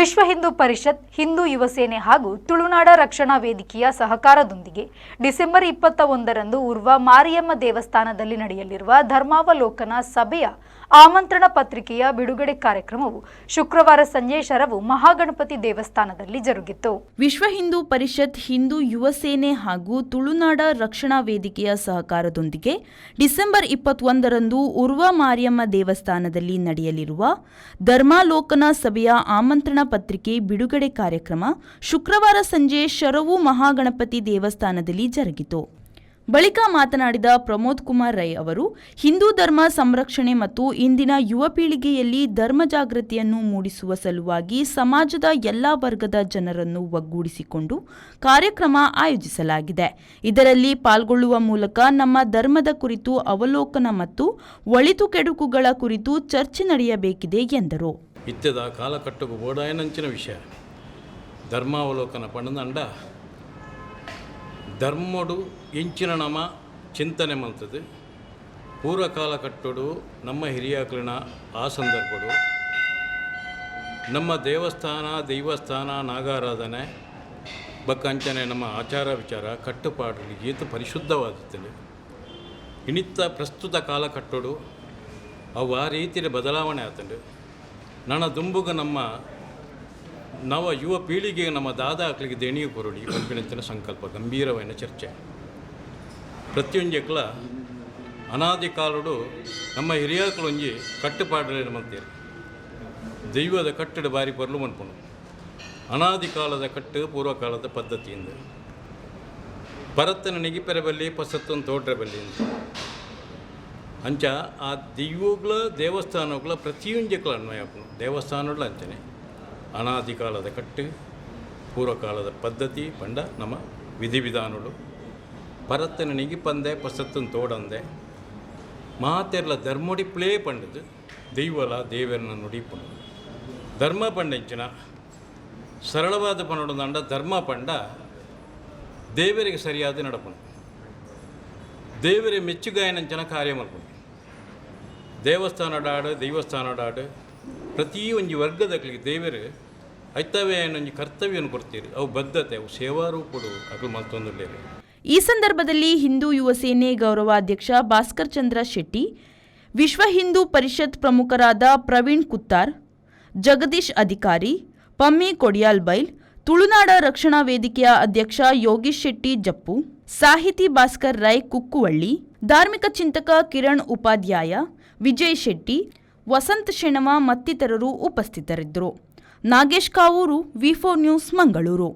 ವಿಶ್ವ ಹಿಂದೂ ಪರಿಷತ್, ಹಿಂದೂ ಯುವ ಸೇನೆ ಹಾಗೂ ತುಳುನಾಡ ರಕ್ಷಣಾ ವೇದಿಕೆಯ ಸಹಕಾರದೊಂದಿಗೆ ಡಿಸೆಂಬರ್ 21ರಂದು ಉರ್ವ ಮಾರಿಯಮ್ಮ ದೇವಸ್ಥಾನದಲ್ಲಿ ನಡೆಯಲಿರುವ ಧರ್ಮಾವಲೋಕನ ಸಭೆಯ ಆಮಂತ್ರಣ ಪತ್ರಿಕೆಯ ಬಿಡುಗಡೆ ಕಾರ್ಯಕ್ರಮವು ಶುಕ್ರವಾರ ಸಂಜೆ ಶರವು ಮಹಾಗಣಪತಿ ದೇವಸ್ಥಾನದಲ್ಲಿ ಜರುಗಿತು. ವಿಶ್ವ ಹಿಂದೂ ಪರಿಷತ್, ಹಿಂದೂ ಯುವ ಸೇನೆ ಹಾಗೂ ತುಳುನಾಡ ರಕ್ಷಣಾ ವೇದಿಕೆಯ ಸಹಕಾರದೊಂದಿಗೆ ಡಿಸೆಂಬರ್ 21ರಂದು ಉರ್ವ ಮಾರಿಯಮ್ಮ ದೇವಸ್ಥಾನದಲ್ಲಿ ನಡೆಯಲಿರುವ ಧರ್ಮಾವಲೋಕನ ಸಭೆಯ ಆಮಂತ್ರಣ ಪತ್ರಿಕೆ ಬಿಡುಗಡೆ ಕಾರ್ಯಕ್ರಮ ಶುಕ್ರವಾರ ಸಂಜೆ ಶರವು ಮಹಾಗಣಪತಿ ದೇವಸ್ಥಾನದಲ್ಲಿ ಜರುಗಿತು. ಬಳಿಕ ಮಾತನಾಡಿದ ಪ್ರಮೋದ್ ಕುಮಾರ್ ರೈ ಅವರು, ಹಿಂದೂ ಧರ್ಮ ಸಂರಕ್ಷಣೆ ಮತ್ತು ಇಂದಿನ ಯುವ ಪೀಳಿಗೆಯಲ್ಲಿ ಧರ್ಮ ಜಾಗೃತಿಯನ್ನು ಮೂಡಿಸುವ ಸಲುವಾಗಿ ಸಮಾಜದ ಎಲ್ಲ ವರ್ಗದ ಜನರನ್ನು ಒಗ್ಗೂಡಿಸಿಕೊಂಡು ಕಾರ್ಯಕ್ರಮ ಆಯೋಜಿಸಲಾಗಿದೆ. ಇದರಲ್ಲಿ ಪಾಲ್ಗೊಳ್ಳುವ ಮೂಲಕ ನಮ್ಮ ಧರ್ಮದ ಕುರಿತು ಅವಲೋಕನ ಮತ್ತು ಒಳಿತು ಕೆಡುಕುಗಳ ಕುರಿತು ಚರ್ಚೆ ನಡೆಯಬೇಕಿದೆ ಎಂದರು. ಇತ್ಯದ ಕಾಲಕಟ್ಟುಗು ಬೋಡಾಯನಂಚಿನ ವಿಷಯ ಧರ್ಮಾವಲೋಕನ ಪಂಡ ಧರ್ಮಡು ಎಂಚಿನ ನಮ ಚಿಂತನೆ ಮಂತದ್ದು ಪೂರ್ವಕಾಲ ಕಟ್ಟುಡು ನಮ್ಮ ಹಿರಿಯಕಲಿನ ಆ ಸಂದರ್ಭಡು ನಮ್ಮ ದೇವಸ್ಥಾನ ನಾಗಾರಾಧನೆ ಬಕ್ಕಂಚನೆ ನಮ್ಮ ಆಚಾರ ವಿಚಾರ ಕಟ್ಟುಪಾಡು ಈತ ಪರಿಶುದ್ಧವಾದುತ್ತದೆ. ಇನಿತ್ತ ಪ್ರಸ್ತುತ ಕಾಲ ಕಟ್ಟುಡು ಅವು ಆ ರೀತಿಯ ಬದಲಾವಣೆ ಆತಂಡು ನನ್ನ ದುಂಬುಗ ನಮ್ಮ ನವ ಯುವ ಪೀಳಿಗೆಗೆ ನಮ್ಮ ದಾದಾಕ್ಲಿಗೆ ದೇಣಿಗೆ ಕೊರಡಿ ಪಂಪಿನಂಚಿನ ಸಂಕಲ್ಪ ಗಂಭೀರವಾದ ಚರ್ಚೆ ಪ್ರತಿಯೊಂಜಕ್ಲ ಅನಾದಿ ಕಾಲಡು ನಮ್ಮ ಹಿರಿಯಕಲೊಂಜಿ ಕಟ್ಟುಪಾಡು ಮಂತೀರಿ ದೈವದ ಕಟ್ಟಡ ಬಾರಿ ಪರ್ಲು ಮನ್ಪುಣು ಅನಾದಿ ಕಾಲದ ಕಟ್ಟು ಪೂರ್ವಕಾಲದ ಪದ್ಧತಿಯಿಂದ ಪರತ್ತನ ನೆಗಿಪೆರಬಲ್ಲಿ ಪಸತ್ತನ್ನು ತೋಟ್ರಬಲ್ಲಿ ಅಂಚ ಆ ದೈವಗಳ ದೇವಸ್ಥಾನಗಳ ಪ್ರತಿಯೊಂಜಕ್ಲ ಅನ್ವಯಪುಣು ದೇವಸ್ಥಾನಗಳು ಅಂಚನೆ ಅನಾದಿ ಕಾಲದ ಕಟ್ಟು ಪೂರ್ವಕಾಲದ ಪದ್ಧತಿ ಪಂಡ ನಮ್ಮ ವಿಧಿವಿಧಾನಗಳು ಪರತ್ತನ ನೆಗಿಪಂದೆ ಪಸತ್ತನ್ನು ತೋಡಂದೆ ಮಾತೆರ್ಲ ಧರ್ಮೊಡಿಪ್ಲೇ ಪಂಡದು ದೈವಲ ದೇವರನ್ನ ನುಡಿಪುಣು ಧರ್ಮ ಪಂಡಿಂಚಿನ ಸರಳವಾದ ಪನ್ನೊಂದಂಡ ಧರ್ಮ ಪಂಡ ದೇವರಿಗೆ ಸರಿಯಾದ ನಡಪುಣು ದೇವರೇ ಮೆಚ್ಚುಗಾಯನಂಚನ ಕಾರ್ಯ ಮಲ್ಪುಣು ದೇವಸ್ಥಾನಡಾಡು ಪ್ರತಿಯೊಂದು ವರ್ಗದಲ್ಲಿ ದೇವರು ಐತವೇ ಒಂಜಿ ಕರ್ತವ್ಯವನ್ನು ಕೊಡ್ತೀರಿ ಅವು ಬದ್ಧತೆ ಅವು ಸೇವಾರೂಪಡು ಅಗಳು ಮತ್ತೊಂದುಳ್ಳೇರಿ. ಈ ಸಂದರ್ಭದಲ್ಲಿ ಹಿಂದೂ ಯುವ ಸೇನೆ ಗೌರವಾಧ್ಯಕ್ಷ ಭಾಸ್ಕರ್ ಚಂದ್ರ ಶೆಟ್ಟಿ, ವಿಶ್ವ ಹಿಂದೂ ಪರಿಷತ್ ಪ್ರಮುಖರಾದ ಪ್ರವೀಣ್ ಕುತ್ತಾರ್, ಜಗದೀಶ್ ಅಧಿಕಾರಿ, ಪಮ್ಮಿ ಕೊಡಿಯಾಲ್ಬೈಲ್, ತುಳುನಾಡ ರಕ್ಷಣಾ ವೇದಿಕೆಯ ಅಧ್ಯಕ್ಷ ಯೋಗೀಶ್ ಶೆಟ್ಟಿ ಜಪ್ಪು, ಸಾಹಿತಿ ಭಾಸ್ಕರ್ ರೈ ಕುಕ್ಕುವಳ್ಳಿ, ಧಾರ್ಮಿಕ ಚಿಂತಕ ಕಿರಣ್ ಉಪಾಧ್ಯಾಯ, ವಿಜಯ್ ಶೆಟ್ಟಿ, ವಸಂತ್ ಶೆಣವ ಮತ್ತಿತರರು ಉಪಸ್ಥಿತರಿದ್ದರು. ನಾಗೇಶ್ ಕಾವೂರು, ವಿ4 ನ್ಯೂಸ್, ಮಂಗಳೂರು.